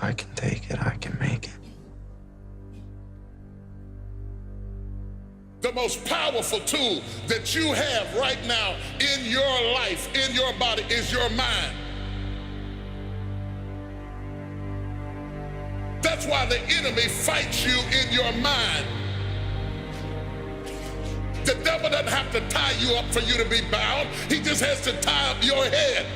If I can take it, I can make it. The most powerful tool that you have right now in your life, in your body, is your mind. That's why the enemy fights you in your mind. The devil doesn't have to tie you up for you to be bound. He just has to tie up your head.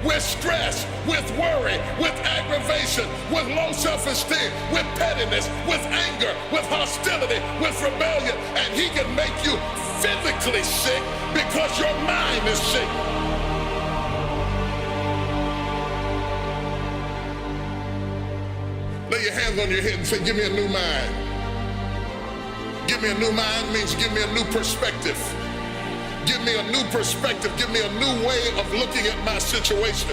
With stress, with worry, with aggravation, with low self-esteem, with pettiness, with anger, with hostility, with rebellion. And he can make you physically sick because your mind is sick. Lay your hands on your head and say, give me a new mind. Give me a new mind means give me a new perspective. Give me a new perspective. Give me a new way of looking at my situation.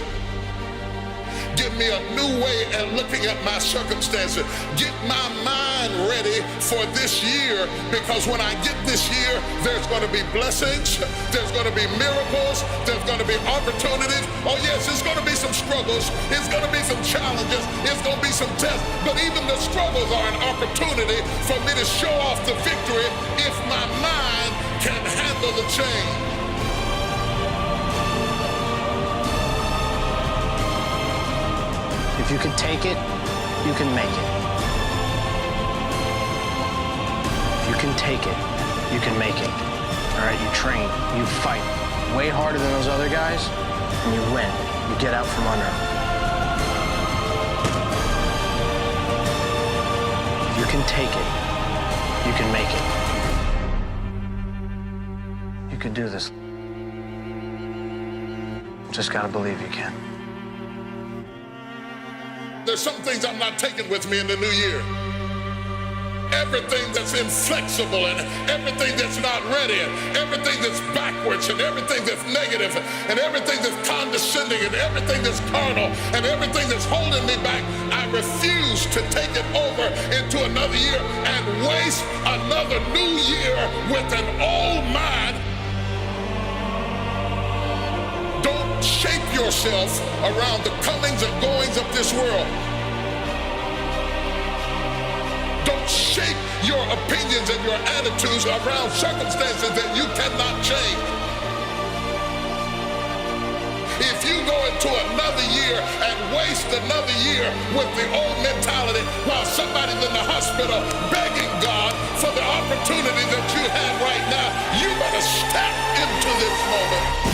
Give me a new way of looking at my circumstances. Get my mind ready for this year, because when I get this year, there's going to be blessings, there's going to be miracles, there's going to be opportunities. Oh yes, it's going to be some struggles, it's going to be some challenges, it's going to be some tests, but even the struggles are an opportunity for me to show off the victory if my mind can handle the change. If you can take it, you can make it. If you can take it, you can make it. All right, you train, you fight way harder than those other guys, and you win. You get out from under them. If you can take it, you can make it. You can do this. Just gotta believe you can. There's some things I'm not taking with me in the new year. Everything that's inflexible and everything that's not ready and everything that's backwards and everything that's negative and everything that's condescending and everything that's carnal and everything that's holding me back, I refuse to take it over into another year and waste another new year with an old mind. Shape yourself around the comings and goings of this world. Don't shape your opinions and your attitudes around circumstances that you cannot change. If you go into another year and waste another year with the old mentality while somebody's in the hospital begging God for the opportunity that you have right now, you better step into this moment.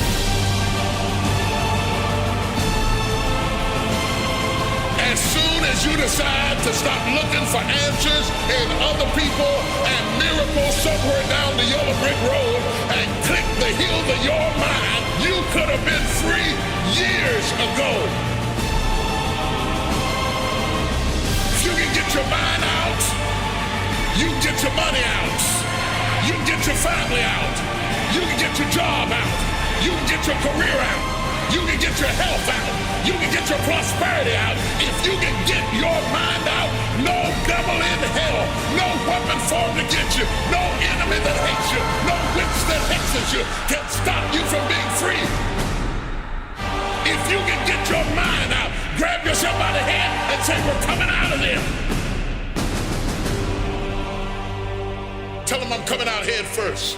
As soon as you decide to stop looking for answers in other people and miracles somewhere down the yellow brick road and click the heels of your mind, you could have been free years ago. If you can get your mind out, you can get your money out, you can get your family out, you can get your job out, you can get your career out. You can get your health out. You can get your prosperity out. If you can get your mind out, no devil in hell, no weapon formed against you, no enemy that hates you, no witch that hexes you can stop you from being free. If you can get your mind out, grab yourself by the hand and say, we're coming out of there. Tell them I'm coming out head first.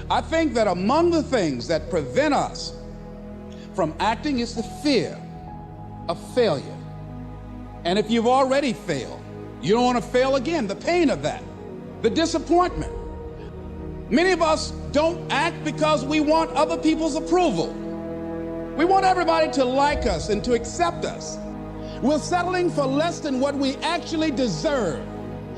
I think that among the things that prevent us from acting is the fear of failure. And if you've already failed, you don't want to fail again. The pain of that, the disappointment. Many of us don't act because we want other people's approval. We want everybody to like us and to accept us. We're settling for less than what we actually deserve.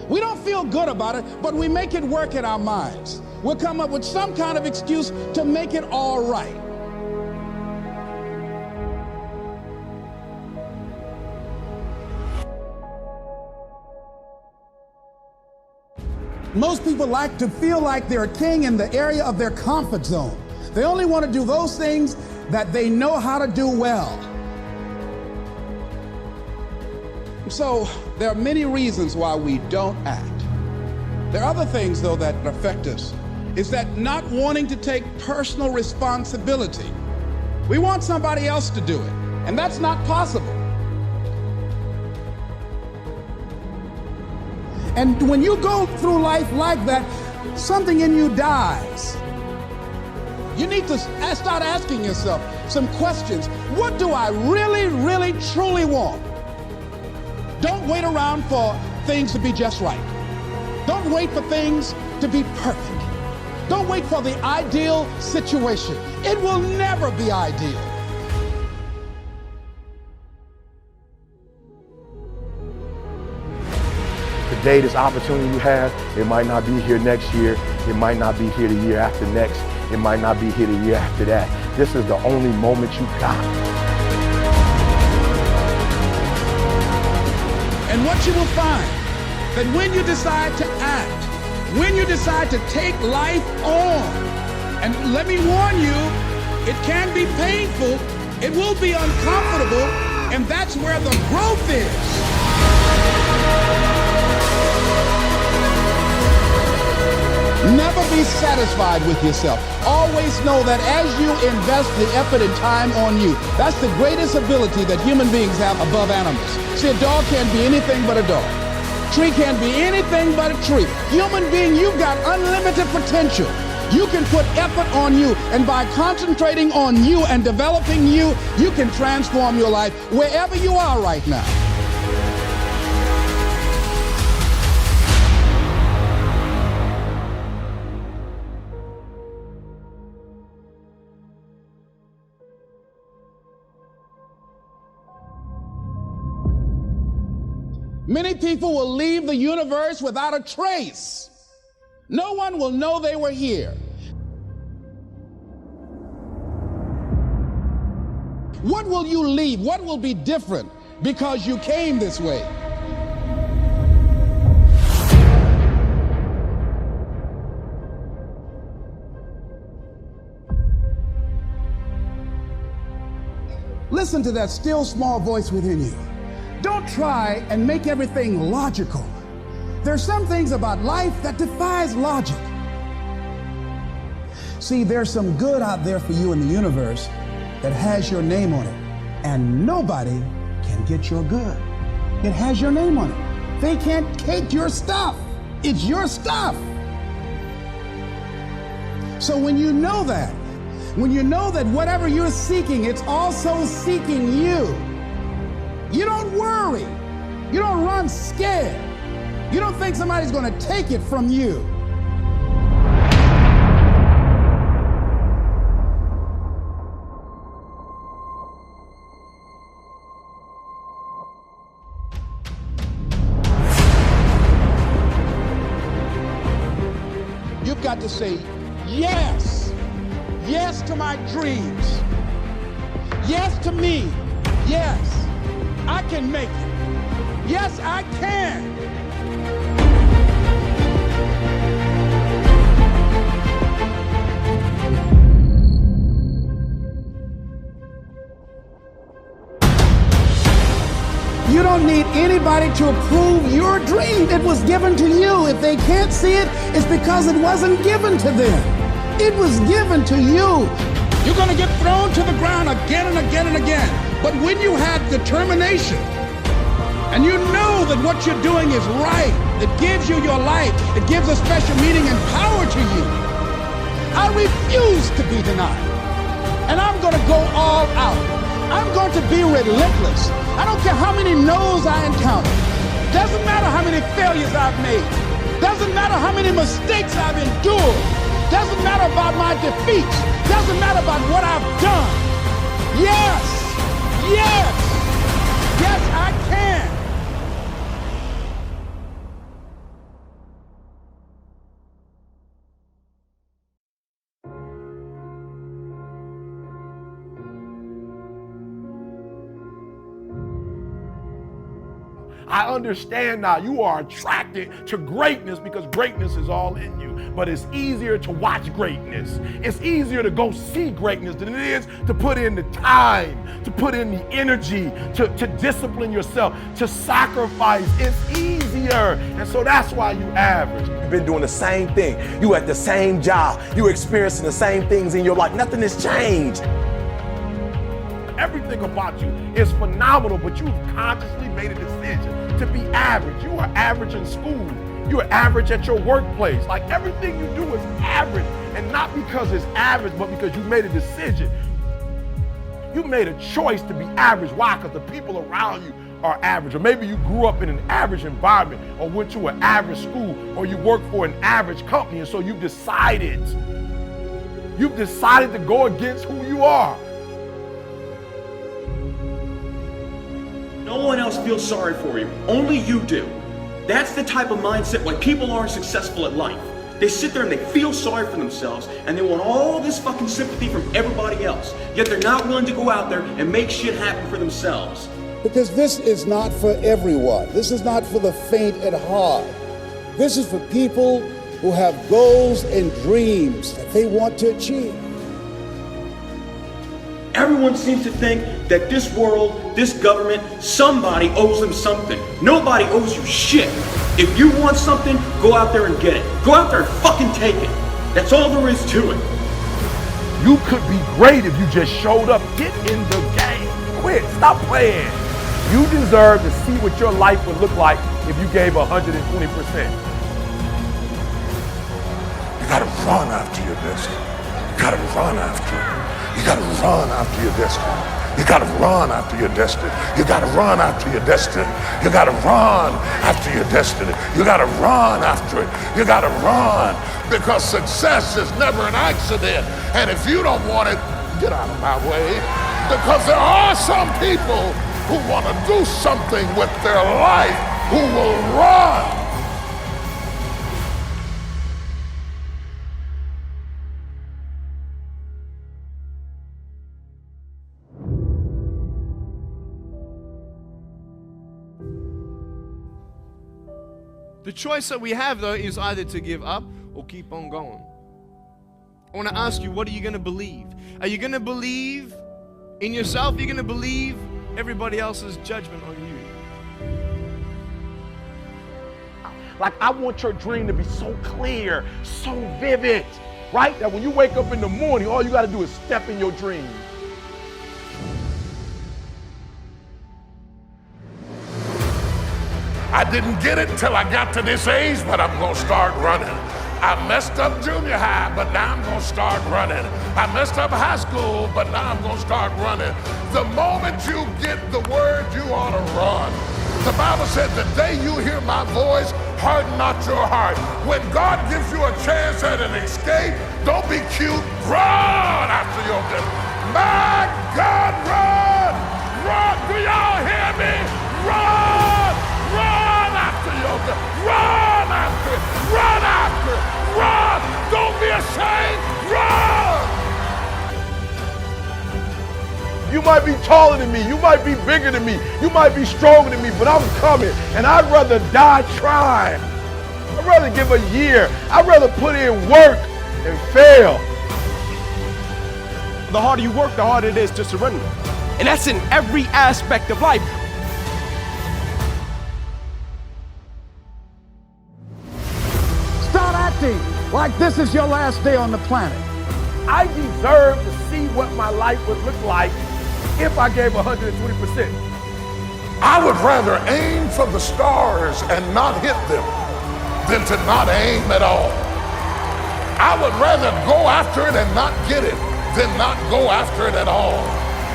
We don't feel good about it, but we make it work in our minds. We'll come up with some kind of excuse to make it all right. Most people like to feel like they're a king in the area of their comfort zone. They only want to do those things that they know how to do well. So there are many reasons why we don't act. There are other things, though, that affect us. Is that not wanting to take personal responsibility. We want somebody else to do it, and that's not possible. And when you go through life like that, something in you dies. You need to start asking yourself some questions. What do I really, really, truly want? Don't wait around for things to be just right. Don't wait for things to be perfect. Don't wait for the ideal situation. It will never be ideal. Today, this opportunity you have, it might not be here next year. It might not be here the year after next. It might not be here the year after that. This is the only moment you got. And what you will find, that when you decide to act, when you decide to take life on, and let me warn you, it can be painful, it will be uncomfortable, and that's where the growth is. Never be satisfied with yourself. Always know that as you invest the effort and time on you, that's the greatest ability that human beings have above animals. See, a dog can't be anything but a dog. Tree can't be anything but a tree. Human being, you've got unlimited potential. You can put effort on you, and by concentrating on you and developing you, you can transform your life wherever you are right now. Many people will leave the universe without a trace. No one will know they were here. What will you leave? What will be different because you came this way? Listen to that still small voice within you. Don't try and make everything logical. There's some things about life that defies logic. See, there's some good out there for you in the universe that has your name on it, and nobody can get your good. It has your name on it. They can't take your stuff. It's your stuff. So when you know that whatever you're seeking, it's also seeking you. You don't worry. You don't run scared. You don't think somebody's going to take it from you. You've got to say yes. Yes to my dreams. Yes to me. Yes. I can make it. Yes, I can. You don't need anybody to approve your dream. It was given to you. If they can't see it, it's because it wasn't given to them. It was given to you. You're going to get thrown to the ground again and again and again. But when you have determination, and you know that what you're doing is right, it gives you your life, it gives a special meaning and power to you. I refuse to be denied. And I'm going to go all out. I'm going to be relentless. I don't care how many no's I encounter. Doesn't matter how many failures I've made. Doesn't matter how many mistakes I've endured. Doesn't matter about my defeats. Doesn't matter about what I've done. Yes. Yes! Yes, I can! I understand now. You are attracted to greatness because greatness is all in you. But it's easier to watch greatness. It's easier to go see greatness than it is to put in the time, to put in the energy, to discipline yourself, to sacrifice. It's easier. And so that's why you average. You've been doing the same thing. You at the same job. You're experiencing the same things in your life. Nothing has changed. Everything about you is phenomenal, but you've consciously made a decision to be average. You are average in school. You are average at your workplace. Like everything you do is average, and not because it's average, but because you made a decision. You made a choice to be average. Why? Because the people around you are average. Or maybe you grew up in an average environment, or went to an average school, or you work for an average company, and so you've decided to go against who you are. No one else feels sorry for you. Only you do. That's the type of mindset why people aren't successful at life. They sit there and they feel sorry for themselves and they want all this fucking sympathy from everybody else. Yet they're not willing to go out there and make shit happen for themselves. Because this is not for everyone. This is not for the faint at heart. This is for people who have goals and dreams that they want to achieve. Everyone seems to think that this world, this government, somebody owes them something. Nobody owes you shit. If you want something, go out there and get it. Go out there and fucking take it. That's all there is to it. You could be great if you just showed up. Get in the game. Quit. Stop playing. You deserve to see what your life would look like if you gave 120%. You gotta run after your destiny. You gotta run after it. You gotta run after your destiny. You gotta run after your destiny. You gotta run after your destiny. You gotta run after your destiny. You gotta run after it. You gotta run, because success is never an accident. And if you don't want it, get out of my way. Because there are some people who want to do something with their life who will run. The choice that we have, though, is either to give up or keep on going. I want to ask you, what are you going to believe? Are you going to believe in yourself? Are you going to believe everybody else's judgment on you? Like, I want your dream to be so clear, so vivid, right? That when you wake up in the morning, all you got to do is step in your dream. I didn't get it until I got to this age, but I'm gonna start running. I messed up junior high, but now I'm gonna start running. I messed up high school, but now I'm gonna start running. The moment you get the word, you ought to run. The Bible said, the day you hear my voice, harden not your heart. When God gives you a chance at an escape, don't be cute, run after your death. My God, run! Run! Do y'all hear me? Run! Run after your death. Run after it. Run after it. Run! Don't be ashamed. Run! You might be taller than me. You might be bigger than me. You might be stronger than me, but I'm coming. And I'd rather die trying. I'd rather give a year. I'd rather put in work than fail. The harder you work, the harder it is to surrender. And that's in every aspect of life. Start acting like this is your last day on the planet. I deserve to see what my life would look like if I gave 120%. I would rather aim for the stars and not hit them than to not aim at all. I would rather go after it and not get it than not go after it at all.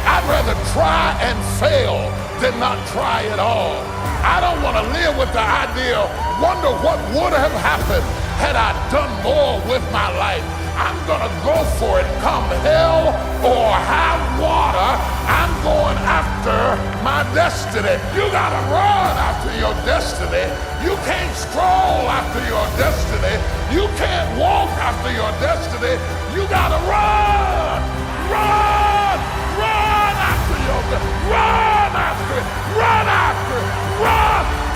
I'd rather try and fail than not try at all. I don't want to live with the idea, wonder what would have happened had I done more with my life. I'm gonna go for it, come hell or high water. I'm going after my destiny. You gotta run after your destiny. You can't stroll after your destiny. You can't walk after your destiny. You gotta run, run, run after your destiny. Run after it, run after it, run.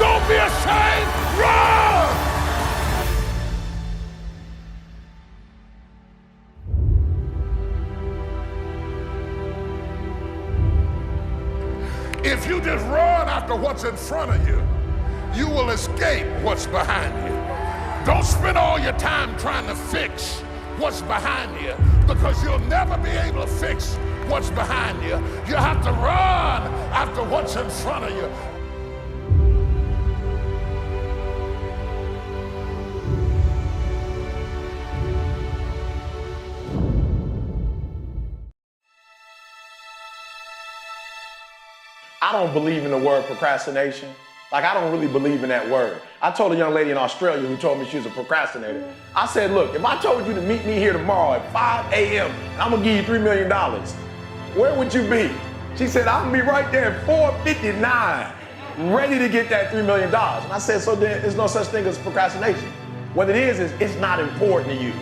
If you just run after what's in front of you, you will escape what's behind you. Don't spend all your time trying to fix what's behind you, because you'll never be able to fix what's behind you. You have to run after what's in front of you. I don't believe in the word procrastination. Like, I don't really believe in that word. I told a young lady in Australia who told me she was a procrastinator. I said, look, if I told you to meet me here tomorrow at 5 a.m. and I'm gonna give you $3 million, where would you be? She said, I'm gonna be right there at 4:59, ready to get that $3 million. And I said, so then there's no such thing as procrastination. What it is it's not important to you.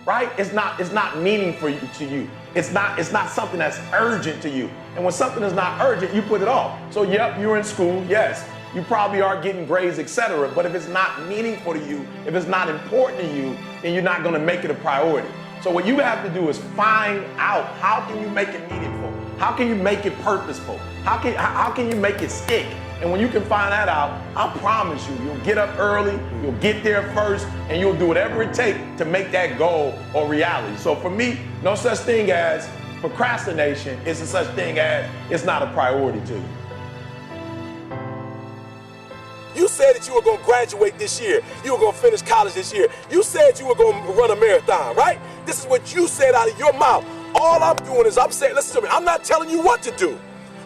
Right? It's not meaningful to you. It's not something that's urgent to you. And when something is not urgent, you put it off. So yep, you're in school, yes. You probably are getting grades, etc. But if it's not meaningful to you, if it's not important to you, then you're not gonna make it a priority. So what you have to do is find out, how can you make it meaningful? How can you make it purposeful? How can you make it stick? And when you can find that out, I promise you, you'll get up early, you'll get there first, and you'll do whatever it takes to make that goal a reality. So for me, no such thing as procrastination. It's a such thing as it's not a priority to you. You said that you were going to graduate this year. You were going to finish college this year. You said you were going to run a marathon, right? This is what you said out of your mouth. All I'm doing is I'm saying, listen to me, I'm not telling you what to do.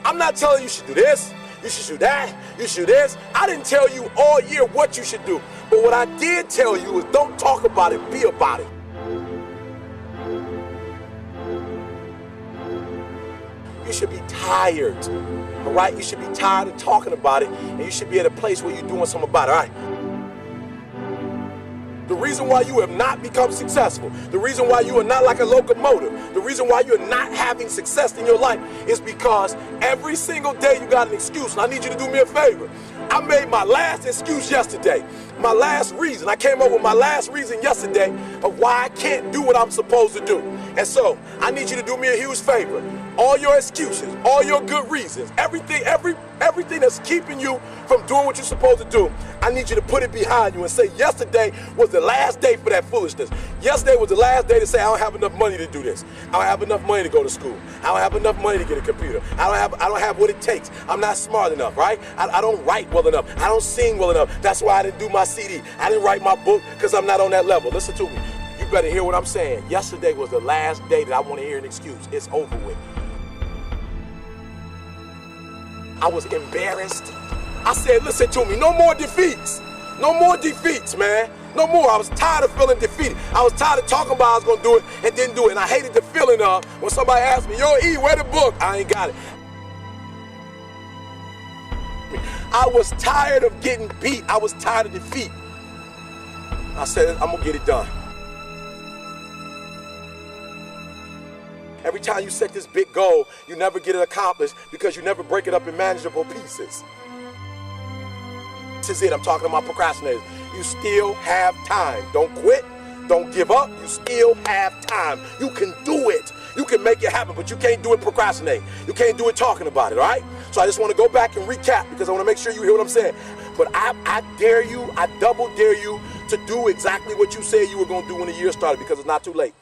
I'm not telling you should do this, you should do that, you should do this. I didn't tell you all year what you should do. But what I did tell you is don't talk about it, be about it. You should be tired, all right? You should be tired of talking about it, and you should be at a place where you're doing something about it, all right? The reason why you have not become successful, the reason why you are not like a locomotive, the reason why you're not having success in your life is because every single day you got an excuse. And I need you to do me a favor. I made my last excuse yesterday. My last reason. I came up with my last reason yesterday of why I can't do what I'm supposed to do. And so I need you to do me a huge favor. All your excuses, all your good reasons, everything that's keeping you from doing what you're supposed to do, I need you to put it behind you and say yesterday was the last day for that foolishness. Yesterday was the last day to say I don't have enough money to do this. I don't have enough money to go to school. I don't have enough money to get a computer. I don't have what it takes. I'm not smart enough, right? I don't write well enough. I don't sing well enough. That's why I didn't do my CD. I didn't write my book because I'm not on that level. Listen to me. You better hear what I'm saying. Yesterday was the last day that I want to hear an excuse. It's over with. I was embarrassed. I said, listen to me, no more defeats. No more defeats, man. No more. I was tired of feeling defeated. I was tired of talking about I was gonna do it and didn't do it. And I hated the feeling of when somebody asked me, yo, E, where the book? I ain't got it. I was tired of getting beat. I was tired of defeat. I said, I'm gonna get it done. Every time you set this big goal, you never get it accomplished because you never break it up in manageable pieces. This is it. I'm talking about procrastinators. You still have time. Don't quit. Don't give up. You still have time. You can do it. You can make it happen, but you can't do it procrastinating. You can't do it talking about it, all right? So I just want to go back and recap because I want to make sure you hear what I'm saying. But I dare you, I double dare you to do exactly what you said you were going to do when the year started because it's not too late.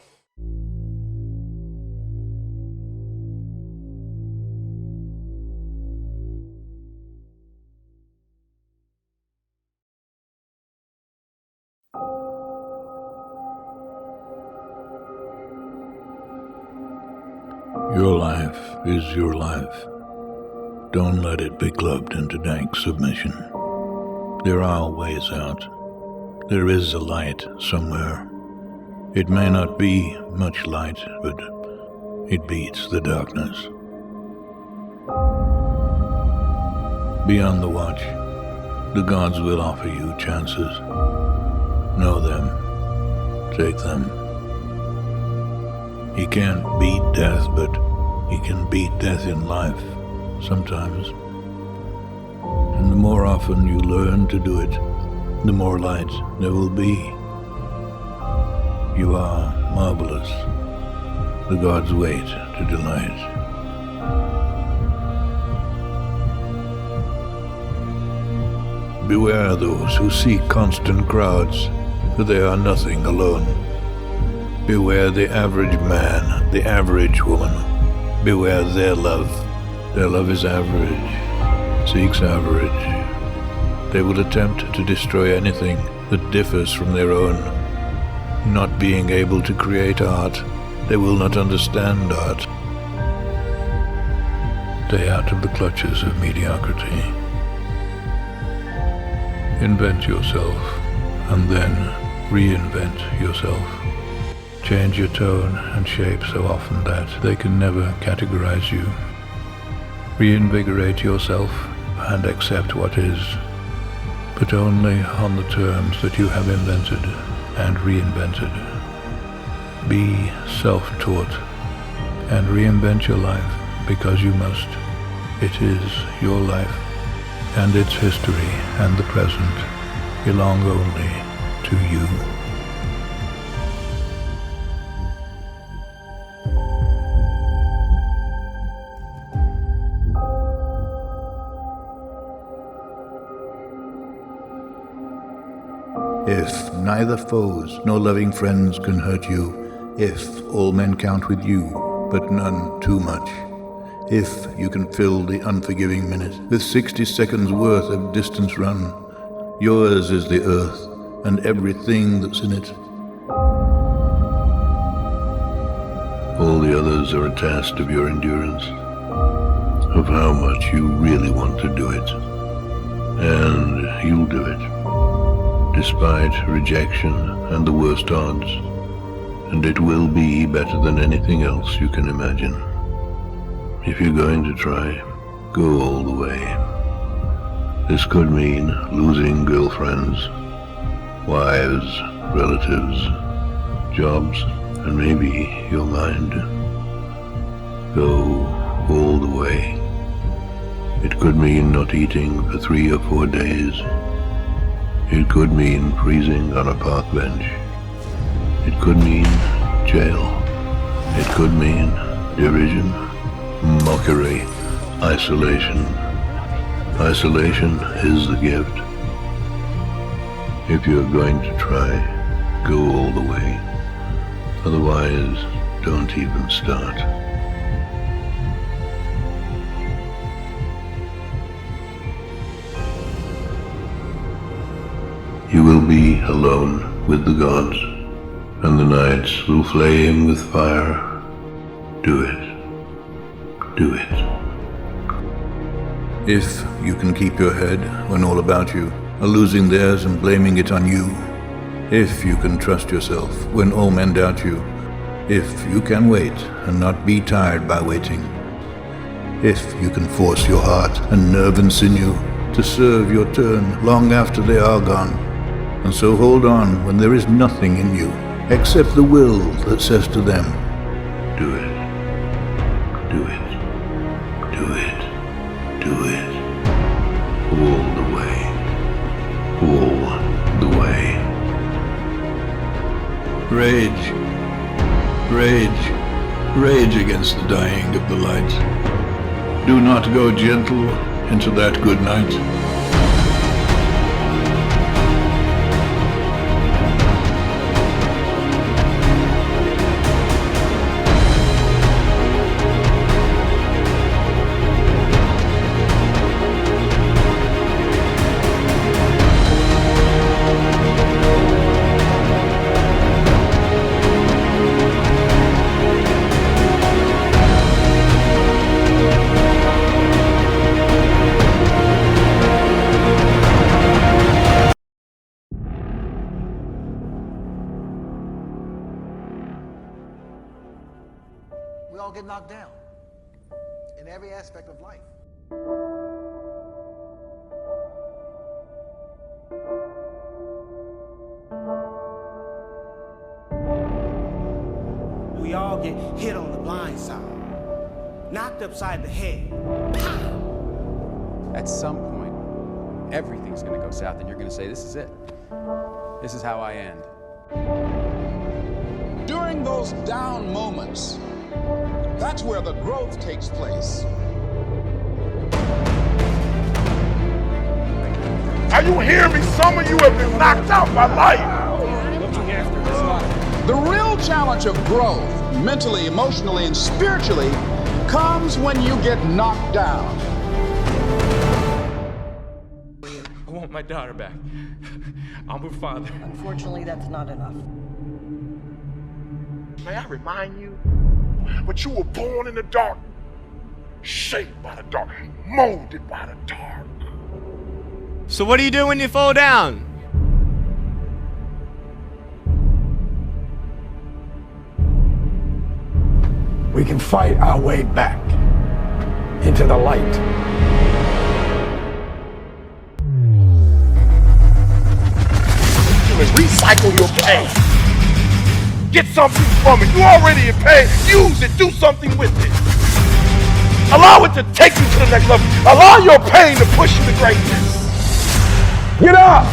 Your life is your life. Don't let it be clubbed into dank submission. There are ways out. There is a light somewhere. It may not be much light, but it beats the darkness. Be on the watch. The gods will offer you chances. Know them. Take them. He can't beat death, but he can beat death in life, sometimes. And the more often you learn to do it, the more light there will be. You are marvelous. The gods wait to delight. Beware those who seek constant crowds, for they are nothing alone. Beware the average man, the average woman. Beware their love. Their love is average, seeks average. They will attempt to destroy anything that differs from their own. Not being able to create art, they will not understand art. Stay out of the clutches of mediocrity. Invent yourself, and then reinvent yourself. Change your tone and shape so often that they can never categorize you. Reinvigorate yourself and accept what is, but only on the terms that you have invented and reinvented. Be self-taught and reinvent your life because you must. It is your life, and its history and the present belong only to you. If neither foes nor loving friends can hurt you, if all men count with you, but none too much, if you can fill the unforgiving minute with 60 seconds worth of distance run, yours is the earth and everything that's in it. All the others are a test of your endurance, of how much you really want to do it. And you'll do it, despite rejection and the worst odds. And it will be better than anything else you can imagine. If you're going to try, go all the way. This could mean losing girlfriends, wives, relatives, jobs, and maybe your mind. Go all the way. It could mean not eating for 3 or 4 days. It could mean freezing on a park bench. It could mean jail. It could mean derision, mockery, isolation. Isolation is the gift. If you're going to try, go all the way. Otherwise, don't even start. You will be alone with the gods, and the nights will flame with fire. Do it. Do it. If you can keep your head when all about you are losing theirs and blaming it on you. If you can trust yourself when all men doubt you. If you can wait and not be tired by waiting. If you can force your heart and nerve and sinew to serve your turn long after they are gone. And so hold on when there is nothing in you except the will that says to them, do it. Do it. Do it. Do it. All the way. All the way. Rage. Rage. Rage against the dying of the light. Do not go gentle into that good night. We all get knocked down in every aspect of life. We all get hit on the blind side, knocked upside the head. Pow! At some point, everything's gonna go south and you're gonna say, this is it. This is how I end. During those down moments, that's where the growth takes place. Are you hearing me? Some of you have been knocked out by life. The real challenge of growth, mentally, emotionally, and spiritually, comes when you get knocked down. I want my daughter back. I'm her father. Unfortunately, that's not enough. May I remind you, but you were born in the dark, shaped by the dark, molded by the dark. So what do you do when you fall down? We can fight our way back into the light. Recycle your pain. Get something from it. You already in pain. Use it. Do something with it. Allow it to take you to the next level. Allow your pain to push you to greatness. Get up.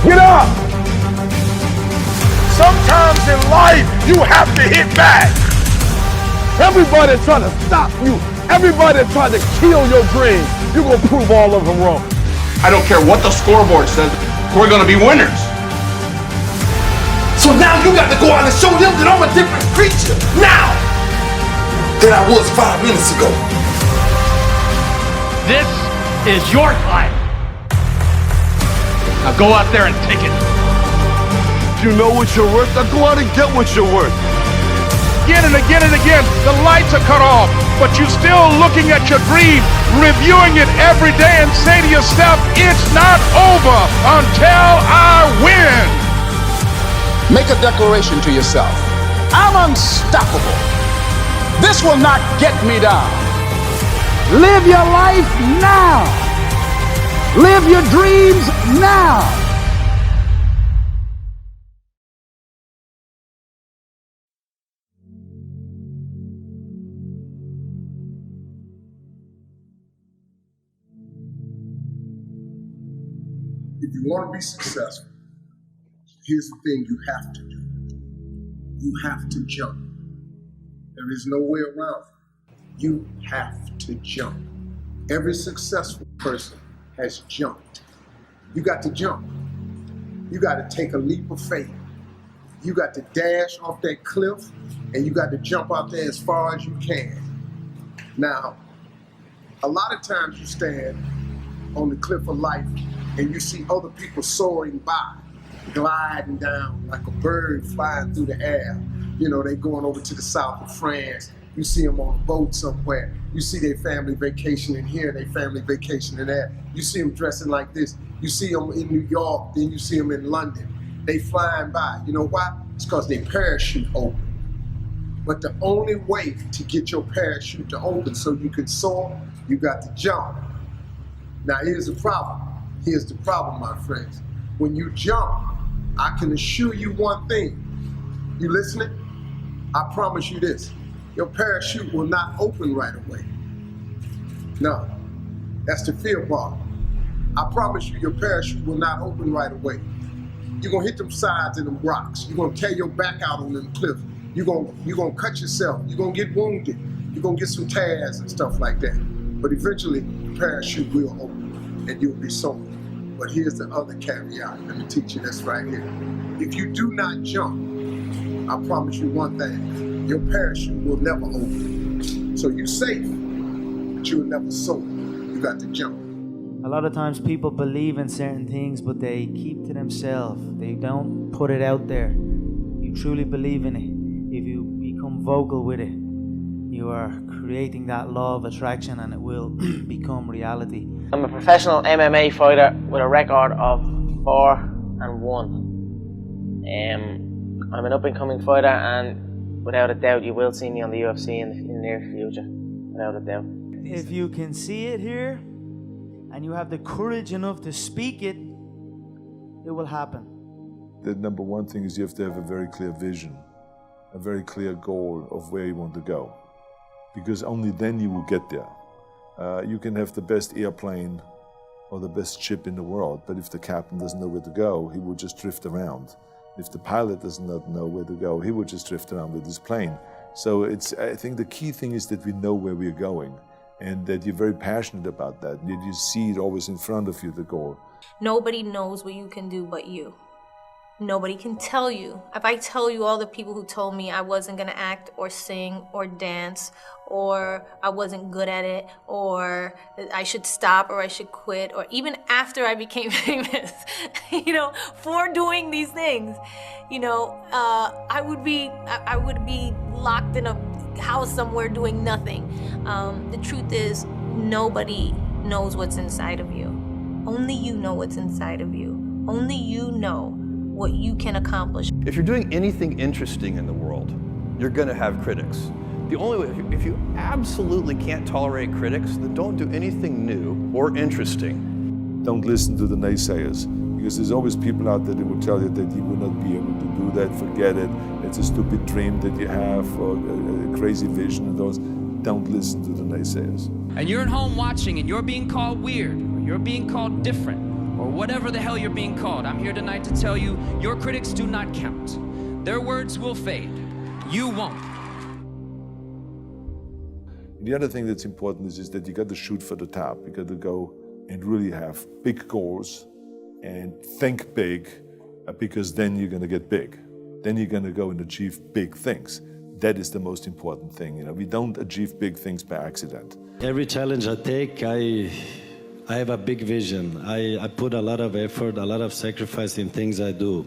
Get up. Sometimes in life, you have to hit back. Everybody trying to stop you. Everybody trying to kill your dreams. You're going to prove all of them wrong. I don't care what the scoreboard says. We're going to be winners. So now you got to go out and show them that I'm a different creature now than I was 5 minutes ago. This is your time. Now go out there and take it. If you know what you're worth, now go out and get what you're worth. Again and again and again, the lights are cut off, but you're still looking at your dream, reviewing it every day and say to yourself, it's not over until I win. Make a declaration to yourself. I'm unstoppable. This will not get me down. Live your life now. Live your dreams now. If you want to be successful, here's the thing you have to do. You have to jump. There is no way around it. You have to jump. Every successful person has jumped. You got to jump. You got to take a leap of faith. You got to dash off that cliff and you got to jump out there as far as you can. Now, a lot of times you stand on the cliff of life and you see other people soaring by, gliding down like a bird flying through the air. You know, they going over to the south of France. You see them on a boat somewhere. You see their family vacationing here, their family vacationing there. You see them dressing like this. You see them in New York, then you see them in London. They flying by. You know why? It's because their parachute open. But the only way to get your parachute to open so you can soar, you got to jump. Now here's the problem. Here's the problem, my friends. When you jump, I can assure you one thing. You listening? I promise you this. Your parachute will not open right away. No, that's the fear bar. I promise you your parachute will not open right away. You're gonna hit them sides and them rocks. You're gonna tear your back out on them cliffs. You're gonna cut yourself. You're gonna get wounded. You're gonna get some tears and stuff like that. But eventually, the parachute will open and you'll be soaring. But here's the other caveat. Let me teach you this right here. If you do not jump, I promise you one thing, your parachute will never open. So you're safe, but you'll never soar. You got to jump. A lot of times people believe in certain things, but they keep to themselves. They don't put it out there. You truly believe in it. If you become vocal with it, you are creating that law of attraction and it will become reality. I'm a professional MMA fighter with a record of 4-1. I'm an up-and-coming fighter, and without a doubt you will see me on the UFC in the near future, without a doubt. If you can see it here, and you have the courage enough to speak it, it will happen. The number one thing is you have to have a very clear vision, a very clear goal of where you want to go. Because only then you will get there. You can have the best airplane or the best ship in the world, but if the captain doesn't know where to go, he will just drift around. If the pilot does not know where to go, he will just drift around with his plane. So I think the key thing is that we know where we're going. and that you're very passionate about that, that you see it always in front of you, the goal. Nobody knows what you can do but you. Nobody can tell you. If I tell you all the people who told me I wasn't gonna act or sing or dance, or I wasn't good at it, or I should stop or I should quit, or even after I became famous, you know, for doing these things, you know, I would be locked in a house somewhere doing nothing. The truth is, nobody knows what's inside of you. Only you know what's inside of you. Only you know what you can accomplish. If you're doing anything interesting in the world, you're gonna have critics. The only way, if you absolutely can't tolerate critics, then don't do anything new or interesting. Don't listen to the naysayers, because there's always people out there that will tell you that you will not be able to do that, forget it, it's a stupid dream that you have, or a crazy vision and those. Don't listen to the naysayers. And you're at home watching and you're being called weird, or you're being called different, or whatever the hell you're being called. I'm here tonight to tell you, your critics do not count. Their words will fade. You won't. The other thing that's important is that you got to shoot for the top. You got to go and really have big goals and think big, because then you're going to get big. Then you're going to go and achieve big things. That is the most important thing. You know, we don't achieve big things by accident. Every challenge I take, I have a big vision. I put a lot of effort, a lot of sacrifice in things I do.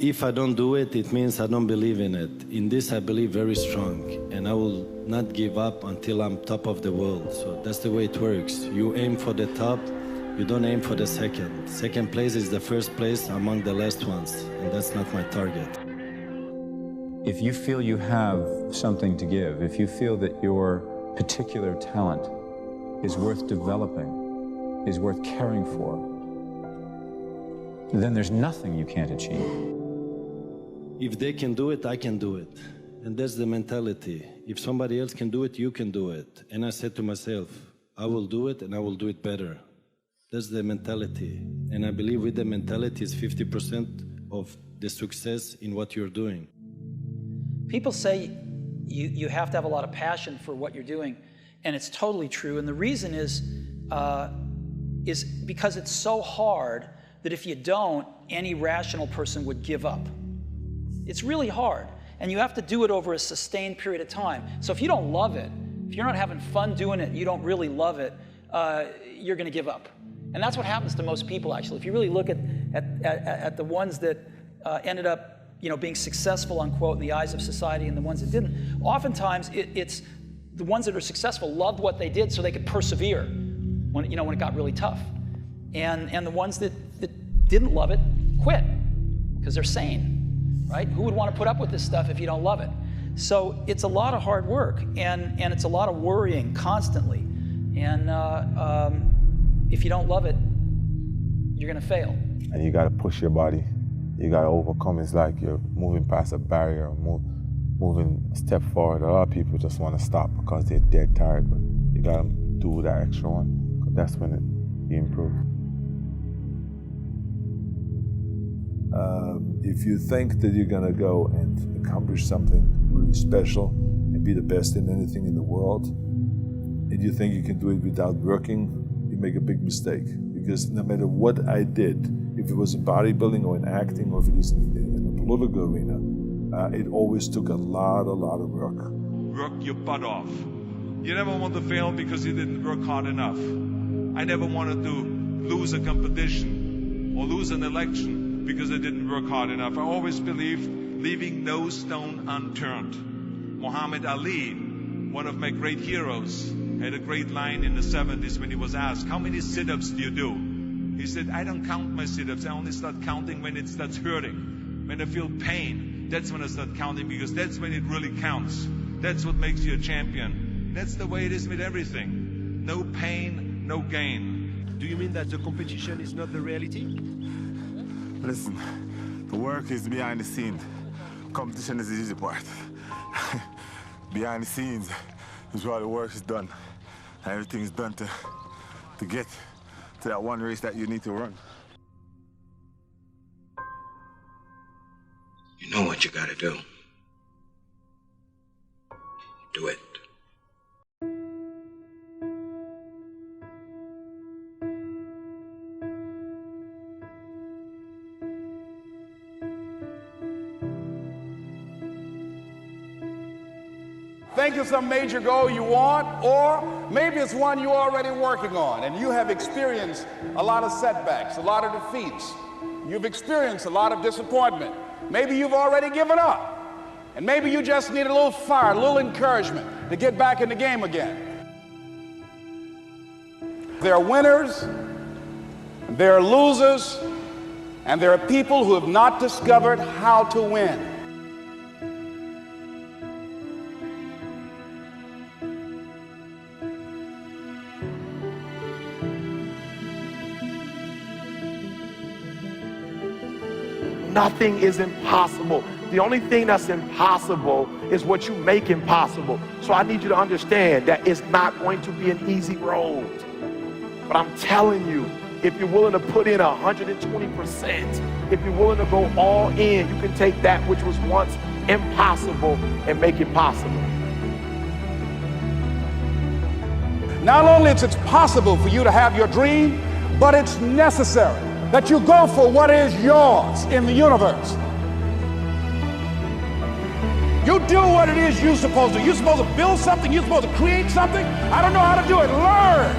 If I don't do it, it means I don't believe in it. In this, I believe very strong, and I will not give up until I'm top of the world. So that's the way it works. You aim for the top, you don't aim for the second. Second place is the first place among the last ones, and that's not my target. If you feel you have something to give, if you feel that your particular talent is worth developing, is worth caring for, then there's nothing you can't achieve. If they can do it, I can do it. And that's the mentality. If somebody else can do it, you can do it. And I said to myself, I will do it and I will do it better. That's the mentality. And I believe with the mentality is 50% of the success in what you're doing. People say you have to have a lot of passion for what you're doing, and it's totally true. And the reason is because it's so hard that if you don't, any rational person would give up. It's really hard, and you have to do it over a sustained period of time. So if you don't love it, if you're not having fun doing it, you don't really love it, you're going to give up. And that's what happens to most people, actually. If you really look at the ones that ended up, you know, being successful, unquote, in the eyes of society, and the ones that didn't, oftentimes it's the ones that are successful loved what they did so they could persevere when it got really tough. And the ones that didn't love it quit because they're sane, right? Who would want to put up with this stuff if you don't love it? So it's a lot of hard work, and it's a lot of worrying constantly. And if you don't love it, you're going to fail. And you got to push your body. You got to overcome. It's like you're moving past a barrier, moving a step forward. A lot of people just want to stop because they're dead tired, but you got to do that extra one, because that's when you improve. If you think that you're going to go and accomplish something really special and be the best in anything in the world, and you think you can do it without working, you make a big mistake. Because no matter what I did, if it was in bodybuilding or in acting or if it was in the political arena, it always took a lot of work. Work your butt off. You never want to fail because you didn't work hard enough. I never wanted to lose a competition or lose an election because I didn't work hard enough. I always believed leaving no stone unturned. Muhammad Ali, one of my great heroes, had a great line in the 70s when he was asked, how many sit-ups do you do? He said, I don't count my sit-ups. I only start counting when it starts hurting. When I feel pain, that's when I start counting, because that's when it really counts. That's what makes you a champion. That's the way it is with everything. No pain, no gain. Do you mean that the competition is not the reality? Listen, the work is behind the scenes. Competition is the easy part. Behind the scenes is where the work is done. And everything is done to get to that one race that you need to run. You know what you gotta do. Do it. think of some major goal you want, or maybe it's one you're already working on and you have experienced a lot of setbacks, a lot of defeats. You've experienced a lot of disappointment. Maybe you've already given up. And maybe you just need a little fire, a little encouragement to get back in the game again. There are winners, there are losers, and there are people who have not discovered how to win. Nothing is impossible. The only thing that's impossible is what you make impossible. So I need you to understand that it's not going to be an easy road. But I'm telling you, if you're willing to put in 120%, if you're willing to go all in, you can take that which was once impossible and make it possible. Not only is it possible for you to have your dream, but it's necessary that you go for what is yours in the universe. You do what it is you're supposed to. You're supposed to build something. You're supposed to create something. I don't know how to do it. Learn.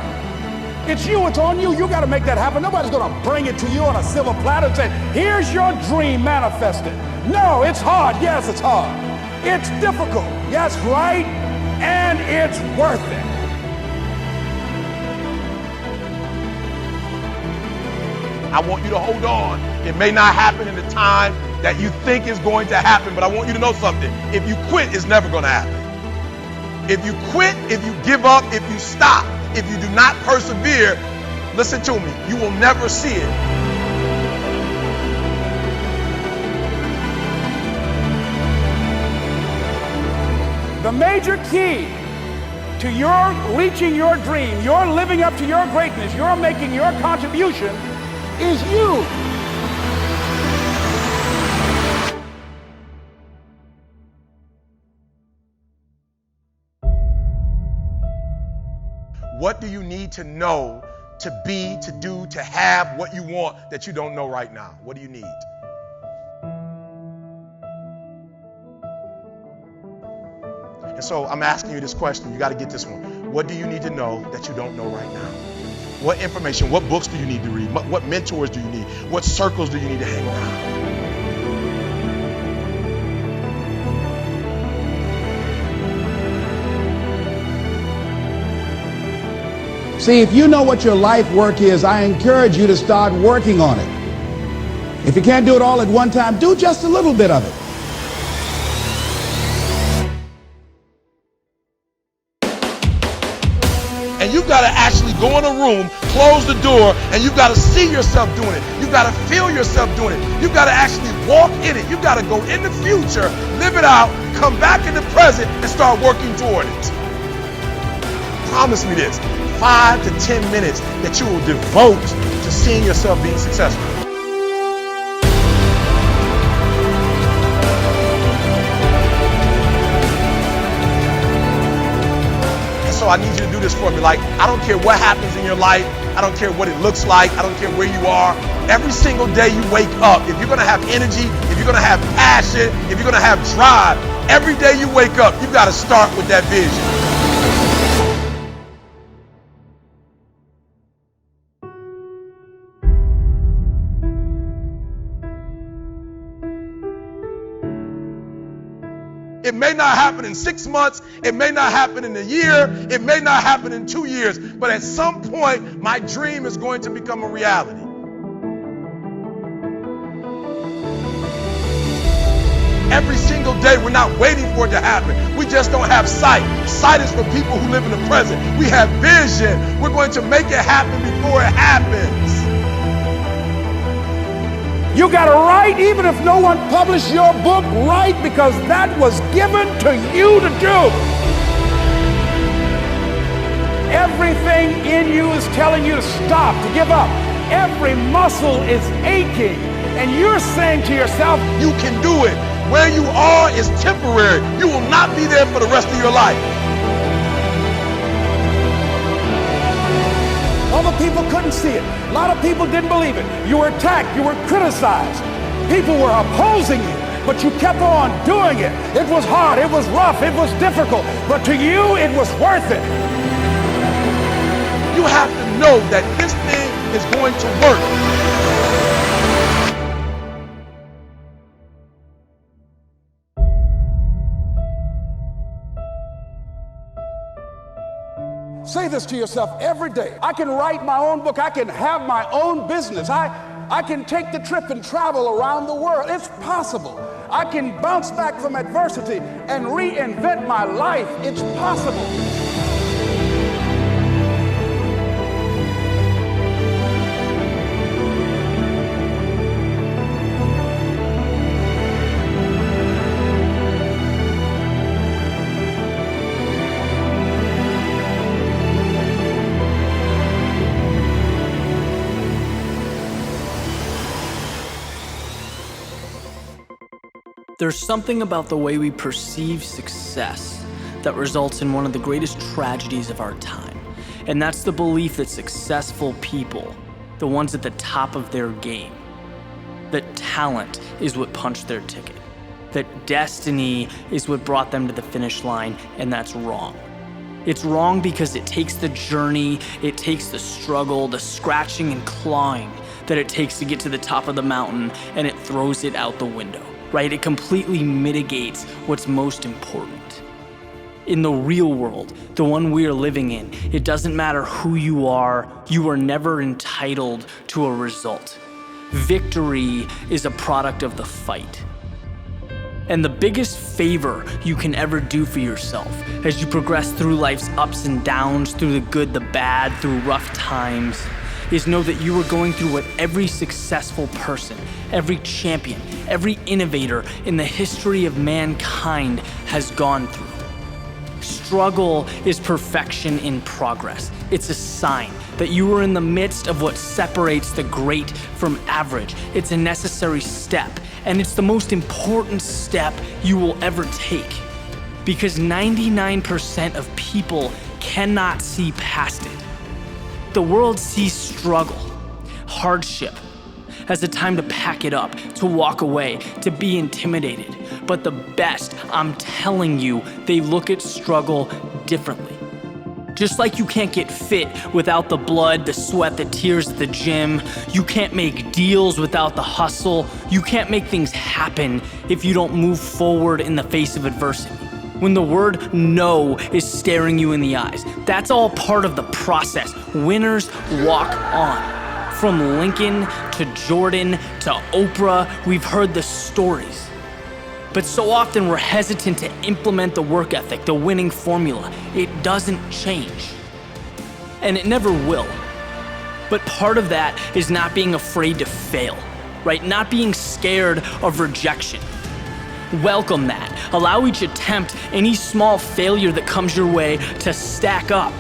It's you. It's on you. You got to make that happen. Nobody's going to bring it to you on a silver platter and say, here's your dream, manifest it. No, it's hard. Yes, it's hard. It's difficult. Yes, right. And it's worth it. I want you to hold on. It may not happen in the time that you think is going to happen, but I want you to know something. If you quit, it's never going to happen. If you quit, if you give up, if you stop, if you do not persevere, listen to me, you will never see it. The major key to your reaching your dream, your living up to your greatness, your making your contribution is you. What do you need to know to be, to do, to have what you want that you don't know right now? What do you need? And so I'm asking you this question. You got to get this one. What do you need to know that you don't know right now? What information, what books do you need to read? What mentors do you need? What circles do you need to hang around? See, if you know what your life work is, I encourage you to start working on it. If you can't do it all at one time, do just a little bit of it. And you've got to actually go in a room, close the door, and you've got to see yourself doing it. You've got to feel yourself doing it. You've got to actually walk in it. You've got to go in the future, live it out, come back in the present, and start working toward it. Promise me this, 5 to 10 minutes that you will devote to seeing yourself being successful. So I need you to do this for me. Like, I don't care what happens in your life. I don't care what it looks like. I don't care where you are. Every single day you wake up, if you're going to have energy, if you're going to have passion, if you're going to have drive, every day you wake up, you've got to start with that vision. It may not happen in 6 months. It may not happen in a year. It may not happen in 2 years. But at some point, my dream is going to become a reality. Every single day, we're not waiting for it to happen. We just don't have sight. Sight is for people who live in the present. We have vision. We're going to make it happen before it happens. You got to write, even if no one published your book, write, because that was given to you to do. Everything in you is telling you to stop, to give up. Every muscle is aching, and you're saying to yourself, you can do it. Where you are is temporary. You will not be there for the rest of your life. Other people couldn't see it. A lot of people didn't believe it. You were attacked. You were criticized. People were opposing you. but you kept on doing it. It was hard, it was rough, it was difficult, but to you, it was worth it. You have to know that this thing is going to work. Say this to yourself every day. I can write my own book. I can have my own business. I can take the trip and travel around the world. It's possible. I can bounce back from adversity and reinvent my life. It's possible. There's something about the way we perceive success that results in one of the greatest tragedies of our time. And that's the belief that successful people, the ones at the top of their game, that talent is what punched their ticket, that destiny is what brought them to the finish line, and that's wrong. It's wrong because it takes the journey, it takes the struggle, the scratching and clawing that it takes to get to the top of the mountain, and it throws it out the window. Right? It completely mitigates what's most important. In the real world, the one we're living in, it doesn't matter who you are never entitled to a result. Victory is a product of the fight. And the biggest favor you can ever do for yourself as you progress through life's ups and downs, through the good, the bad, through rough times, is know that you are going through what every successful person, every champion, every innovator in the history of mankind has gone through. Struggle is perfection in progress. It's a sign that you are in the midst of what separates the great from average. It's a necessary step, and it's the most important step you will ever take. Because 99% of people cannot see past it. The world sees struggle, hardship, as a time to pack it up, to walk away, to be intimidated. But the best, I'm telling you, they look at struggle differently. Just like you can't get fit without the blood, the sweat, the tears at the gym. You can't make deals without the hustle. You can't make things happen if you don't move forward in the face of adversity. When the word no is staring you in the eyes, that's all part of the process. Winners walk on. From Lincoln to Jordan to Oprah, we've heard the stories. But so often we're hesitant to implement the work ethic, the winning formula. It doesn't change. And it never will. But part of that is not being afraid to fail, right? Not being scared of rejection. Welcome that. Allow each attempt, any small failure that comes your way, to stack up.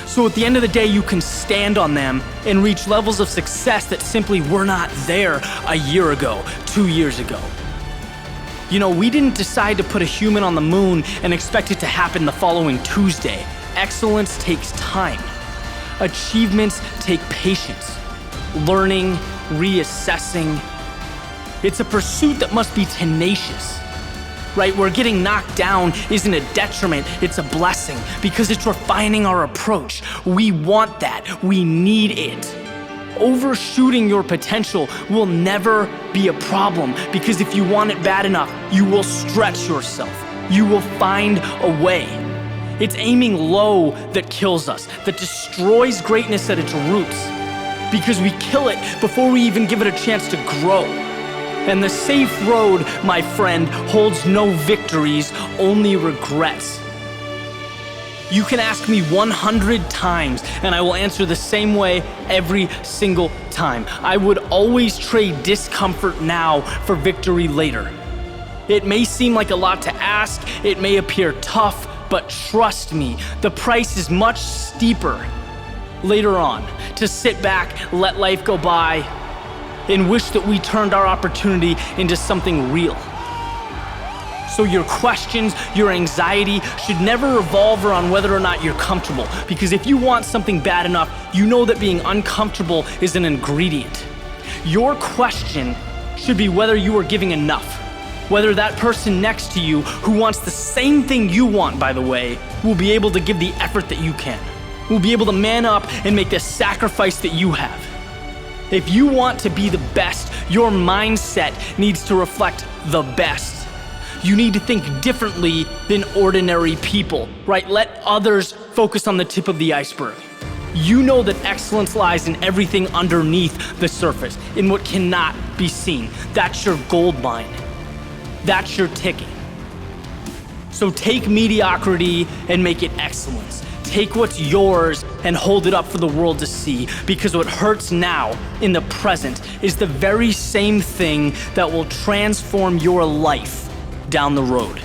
So at the end of the day, you can stand on them and reach levels of success that simply were not there a year ago, 2 years ago. You know, we didn't decide to put a human on the moon and expect it to happen the following Tuesday. Excellence takes time. Achievements take patience, learning, reassessing. It's a pursuit that must be tenacious. Right, where getting knocked down isn't a detriment, it's a blessing because it's refining our approach. We want that, we need it. Overshooting your potential will never be a problem because if you want it bad enough, you will stretch yourself. You will find a way. It's aiming low that kills us, that destroys greatness at its roots because we kill it before we even give it a chance to grow. And the safe road, my friend, holds no victories, only regrets. You can ask me 100 times, and I will answer the same way every single time. I would always trade discomfort now for victory later. It may seem like a lot to ask, it may appear tough, but trust me, the price is much steeper later on. To sit back, let life go by, and wish that we turned our opportunity into something real. So your questions, your anxiety should never revolve around whether or not you're comfortable, because if you want something bad enough, you know that being uncomfortable is an ingredient. Your question should be whether you are giving enough. whether that person next to you who wants the same thing you want, by the way, will be able to give the effort that you can, will be able to man up and make the sacrifice that you have. If you want to be the best, your mindset needs to reflect the best. You need to think differently than ordinary people, right? Let others focus on the tip of the iceberg. You know that excellence lies in everything underneath the surface, in what cannot be seen. That's your gold mine. That's your ticket. So take mediocrity and make it excellence. Take what's yours and hold it up for the world to see, because what hurts now in the present is the very same thing that will transform your life down the road.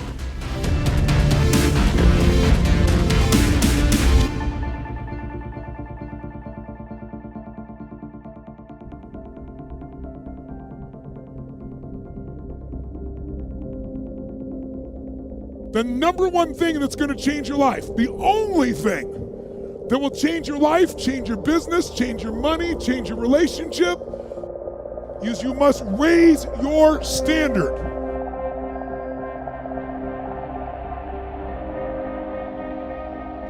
The number one thing that's going to change your life, the only thing that will change your life, change your business, change your money, change your relationship, is you must raise your standard.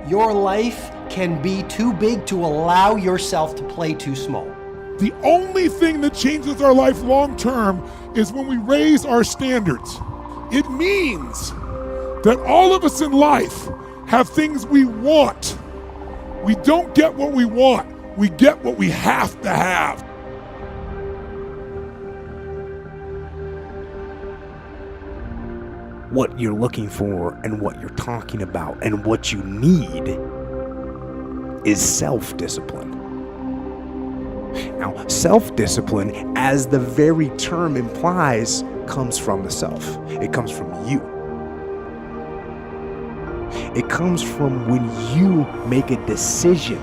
Your life can be too big to allow yourself to play too small. The only thing that changes our life long term is when we raise our standards. It means that all of us in life have things we want. We don't get what we want, we get what we have to have. What you're looking for and what you're talking about and what you need is self-discipline. Now, self-discipline, as the very term implies, comes from the self. It comes from you. It comes from when you make a decision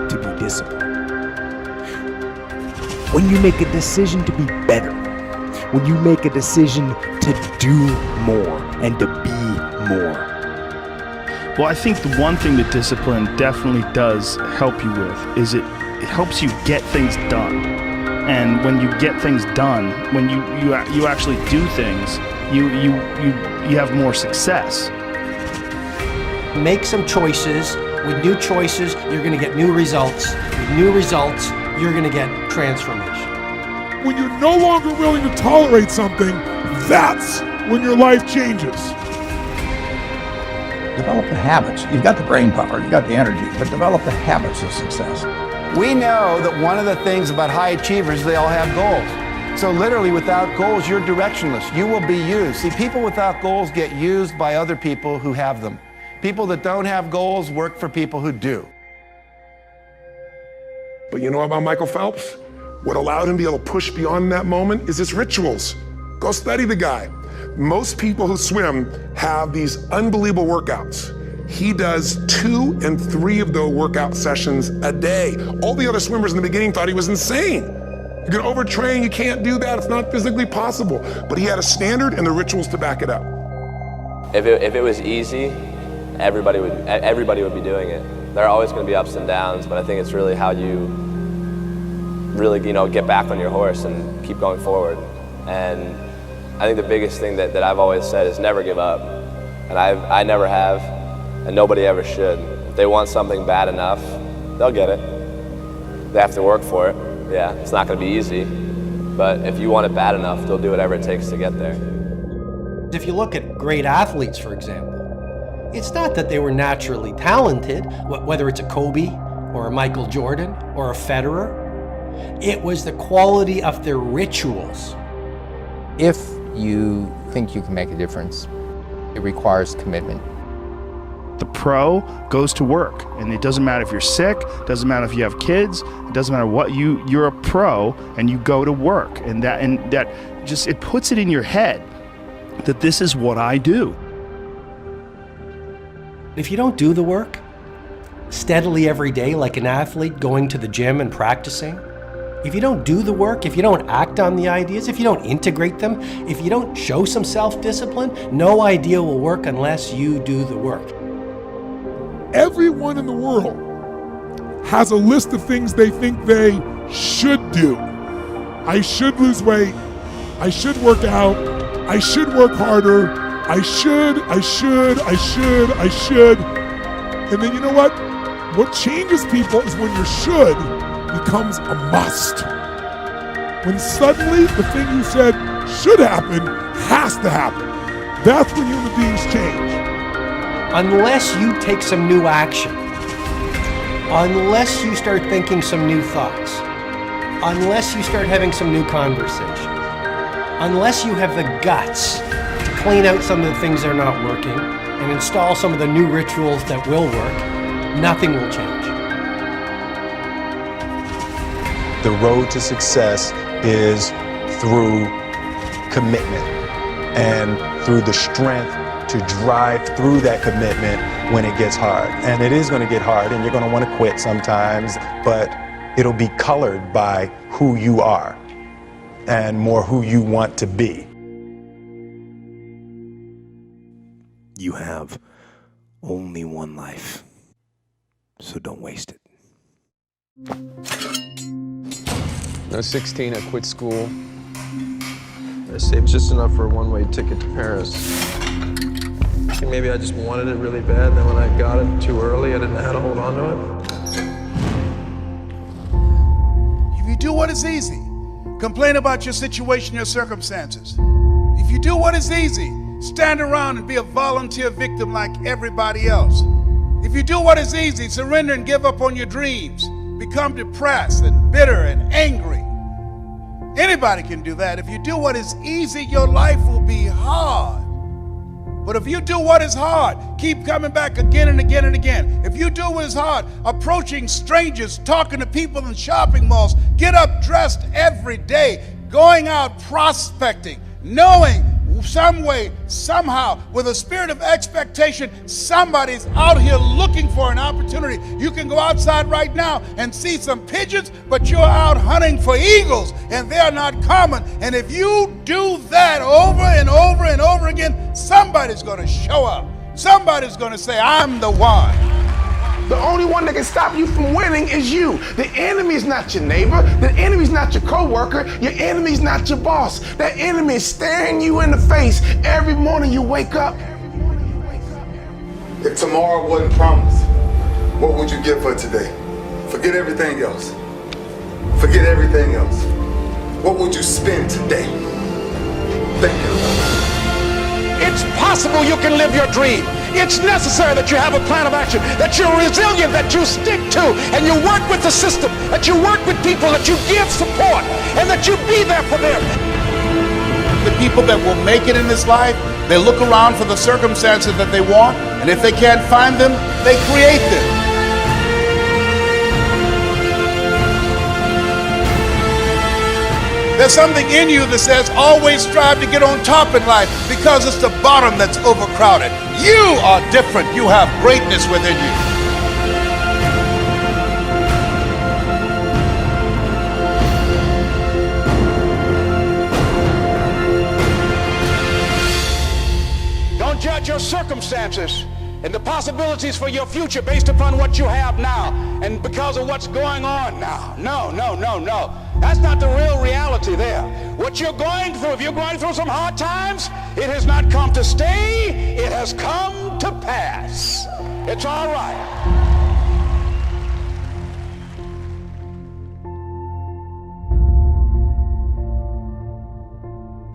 to be disciplined. When you make a decision to be better. When you make a decision to do more and to be more. Well, I think the one thing that discipline definitely does help you with is it helps you get things done. And when you get things done, when you actually do things, you have more success. Make some choices. With new choices, you're going to get new results. With new results, you're going to get transformation. When you're no longer willing to tolerate something, that's when your life changes. Develop the habits. You've got the brain power, you've got the energy, but develop the habits of success. We know that one of the things about high achievers, they all have goals. So literally without goals, you're directionless. You will be used. See, people without goals get used by other people who have them. People that don't have goals work for people who do. But you know about Michael Phelps? What allowed him to be able to push beyond that moment is his rituals. Go study the guy. Most people who swim have these unbelievable workouts. He does 2 and 3 of those workout sessions a day. All the other swimmers in the beginning thought he was insane. You can overtrain, you can't do that, it's not physically possible. But he had a standard and the rituals to back it up. If it was easy, everybody would be doing it. There are always going to be ups and downs, but I think it's really how you really, get back on your horse and keep going forward. And I think the biggest thing that I've always said is never give up. And I never have, and nobody ever should. If they want something bad enough, they'll get it. They have to work for it. Yeah, it's not going to be easy, but if you want it bad enough, they'll do whatever it takes to get there. If you look at great athletes, for example, it's not that they were naturally talented, whether it's a Kobe or a Michael Jordan or a Federer. It was the quality of their rituals. If you think you can make a difference, it requires commitment. The pro goes to work, and it doesn't matter if you're sick, doesn't matter if you have kids, it doesn't matter what, you're a pro and you go to work, and that just, it puts it in your head that this is what I do. If you don't do the work steadily every day like an athlete going to the gym and practicing, if you don't do the work, if you don't act on the ideas, if you don't integrate them, if you don't show some self-discipline, no idea will work unless you do the work. Everyone in the world has a list of things they think they should do. I should lose weight. I should work out, I should work harder, I should. And then you know what? What changes people is when your should becomes a must. When suddenly the thing you said should happen has to happen. That's when human beings change. Unless you take some new action, unless you start thinking some new thoughts, unless you start having some new conversations, unless you have the guts to clean out some of the things that are not working and install some of the new rituals that will work, nothing will change. The road to success is through commitment and through the strength to drive through that commitment when it gets hard. And it is going to get hard and you're going to want to quit sometimes, but it'll be colored by who you are and more who you want to be. You have only one life, so don't waste it. I was 16, I quit school. I saved just enough for a one-way ticket to Paris. And maybe I just wanted it really bad, then when I got it too early, I didn't know how to hold on to it. If you do what is easy, complain about your situation, your circumstances. If you do what is easy, stand around and be a volunteer victim like everybody else. If you do what is easy, surrender and give up on your dreams. Become depressed and bitter and angry. Anybody can do that. If you do what is easy, your life will be hard. But if you do what is hard, keep coming back again and again and again. If you do what is hard, approaching strangers, talking to people in shopping malls, get up dressed every day, going out prospecting, knowing some way, somehow, with a spirit of expectation, somebody's out here looking for an opportunity. You can go outside right now and see some pigeons, but you're out hunting for eagles, and they're not common. And if you do that over and over and over again, somebody's going to show up. Somebody's going to say, I'm the one. The only one that can stop you from winning is you. The enemy is not your neighbor. The enemy is not your coworker. Your enemy is not your boss. That enemy is staring you in the face every morning you wake up. If tomorrow wasn't promised, what would you give for today? Forget everything else. Forget everything else. What would you spend today? Think about it. It's possible you can live your dream. It's necessary that you have a plan of action, that you're resilient, that you stick to, and you work with the system, that you work with people, that you give support, and that you be there for them. The people that will make it in this life, they look around for the circumstances that they want, and if they can't find them, they create them. There's something in you that says always strive to get on top in life because it's the bottom that's overcrowded. You are different. You have greatness within you. Don't judge your circumstances and the possibilities for your future based upon what you have now and because of what's going on now. No. That's not the real reality there. What you're going through, if you're going through some hard times, it has not come to stay, it has come to pass. It's all right.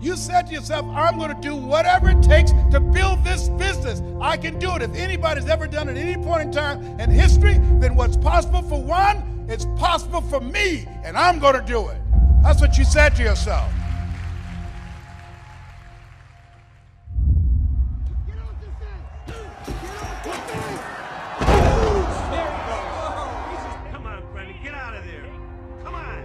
You said to yourself, I'm going to do whatever it takes to build this business. I can do it. If anybody's ever done it at any point in time in history, then what's possible for one, it's possible for me, and I'm going to do it. That's what you said to yourself. Come on, Brendan, get out of there. Come on.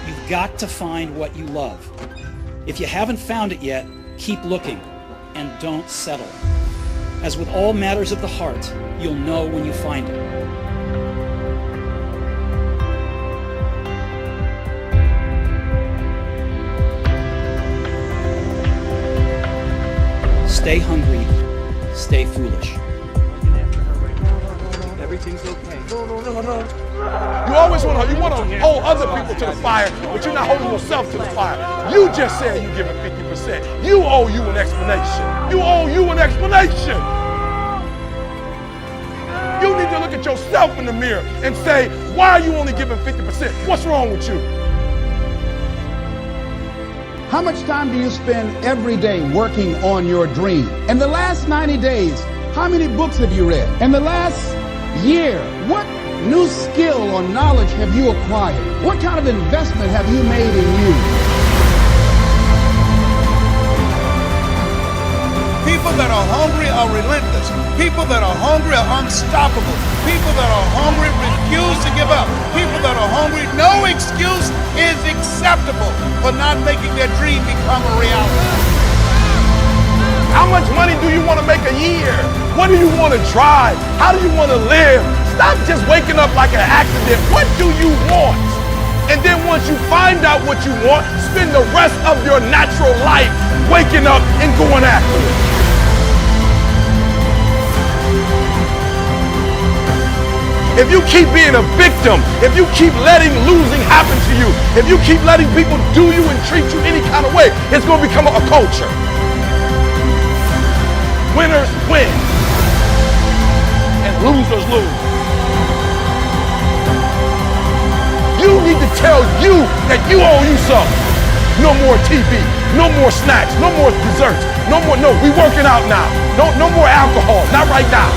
You've got to find what you love. If you haven't found it yet, keep looking and don't settle. As with all matters of the heart, you'll know when you find it. Stay hungry, stay foolish. Everything's okay. No. You always want to hold other people to the fire, but you're not holding yourself to the fire. You just said you're giving 50%. You owe you an explanation. You owe you an explanation. You need to look at yourself in the mirror and say, why are you only giving 50%? What's wrong with you? How much time do you spend every day working on your dream? In the last 90 days, how many books have you read? In the last year, what new skill or knowledge have you acquired? What kind of investment have you made in you? People that are hungry are relentless. People that are hungry are unstoppable. People that are hungry refuse to give up. People that are hungry, no excuse is acceptable for not making their dream become a reality. How much money do you want to make a year? What do you want to drive? How do you want to live? Stop just waking up like an accident. What do you want? And then once you find out what you want, spend the rest of your natural life waking up and going after it. If you keep being a victim, if you keep letting losing happen to you, if you keep letting people do you and treat you any kind of way, it's going to become a culture. Winners win and losers lose. You need to tell you that you owe you something. No more TV, no more snacks, no more desserts, no, we working out now. No more alcohol, not right now.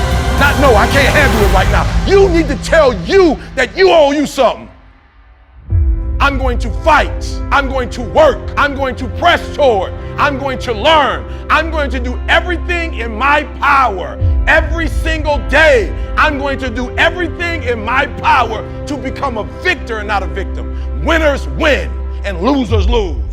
No, I can't handle it right now. You need to tell you that you owe you something. I'm going to fight. I'm going to work. I'm going to press toward. I'm going to learn. I'm going to do everything in my power every single day. I'm going to do everything in my power to become a victor and not a victim. Winners win and losers lose.